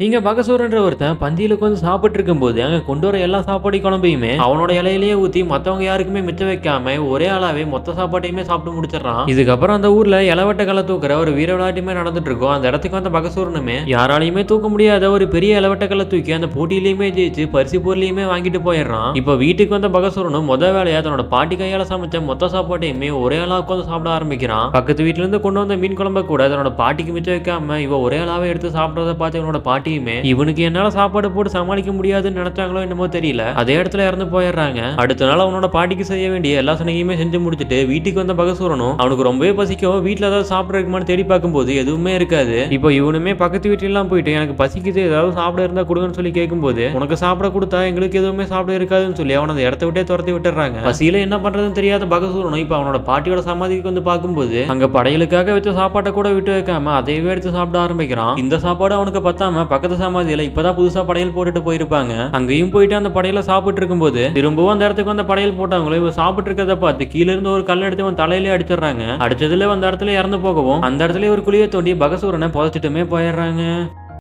இங்க பகசூரன்ற ஒருத்தன் பந்தியில உட்காந்து சாப்பிட்டு இருக்கும்போது, அங்க கொண்டு வர எல்லா சாப்பாடு குழம்பையுமே அவனோட இலையிலேயே ஊத்தி மத்தவங்க யாருக்குமே மிச்சம் வைக்காம ஒரே ஆளாவே மொத்த சாப்பாட்டையுமே சாப்பிட்டு முடிச்சிடுறான். இதுக்கப்புறம் அந்த ஊர்ல இளவட்ட கல்ல தூக்குற ஒரு வீர விளையாட்டுமே நடந்துட்டு இருக்கும். அந்த இடத்துக்கு வந்த பகசூரனுமே யாராலையுமே தூக்க முடியாத ஒரு பெரிய இளவட்ட கல்ல தூக்கி அந்த போட்டியிலயுமே ஜெயிச்சு பரிசு பொருளையுமே வாங்கிட்டு போயிடுறான். இப்போ வீட்டுக்கு வந்த பகசூரனும் வேலையா தன்னோட பாட்டி கையால சமைச்ச மொத்த சாப்பாட்டையுமே ஒரே ஆளா உட்காந்து சாப்பிட ஆரம்பிக்கிறான். பக்கத்து வீட்டுல இருந்து கொண்டு வந்த மீன் குழம்ப கூட தன்னோட பாட்டிக்கு மிச்சம் வைக்காம இவ ஒரே ஆளாவே எடுத்து சாப்பிடறத பார்த்து இவனோட பாட்டி இவனுக்கு என்னால சாப்பாடு போட்டு சமாளிக்க முடியாதுன்னு நினைச்சாங்களோ என்னமோ தெரியல, அதே இடத்துல இறந்து போயிடுறாங்க. அடுத்த நாள் அவனோட பாட்டிக்கு செய்ய வேண்டிய எல்லா சனையுமே செஞ்சு முடிச்சுட்டு வீட்டுக்கு வந்த பகசூரனும் அவனுக்கு ரொம்பவே பசிக்கும். வீட்டுல ஏதாவது சாப்பிட தேடி பார்க்கும்போது எதுவுமே இருக்காது. இப்போ இவனுமே பக்கத்து வீட்டுலாம் போயிட்டு எனக்கு பசிக்குது ஏதாவது சாப்பிட இருந்தா கொடுங்கன்னு சொல்லி கேட்கும்போது உனக்கு சாப்பிட கொடுத்தா எங்களுக்கு எதுவுமே சாப்பிட இருக்காதுன்னு சொல்லி அவனை அந்த இடத்த விட்டே துரத்தி விட்டுறாங்க. பசியில என்ன பண்றதுன்னு தெரியாத பகசூரனும் இப்ப அவனோட பாட்டியோட சமாதிக்கு வந்து பார்க்கும்போது அங்க படையலுக்காக வச்ச சாப்பாட்டை கூட விட்டு வைக்காம அதையவே எடுத்து சாப்பிட ஆரம்பிக்கிறான். இந்த சாப்பாடு அவனுக்கு பத்தாம பக்கத்து சமாதியில இப்பதான் புதுசா படையல் போட்டுட்டு போயிருப்பாங்க. அங்கேயும் போயிட்டு அந்த படையில சாப்பிட்டு இருக்கும்போது திரும்பவும் அந்த இடத்துக்கு வந்து படையல் போட்டவங்களும் இவன் சாப்பிட்டு இருக்கிறத பார்த்து கீழ இருந்து ஒரு கல் எடுத்து அவன் தலையிலே அடிச்சிடுறாங்க. அடிச்சதுல அந்த இடத்துல இறந்து போகவும் அந்த இடத்துல ஒரு குழியை தோண்டி பகசூரனை புதைச்சிட்டுமே போயிடுறாங்க.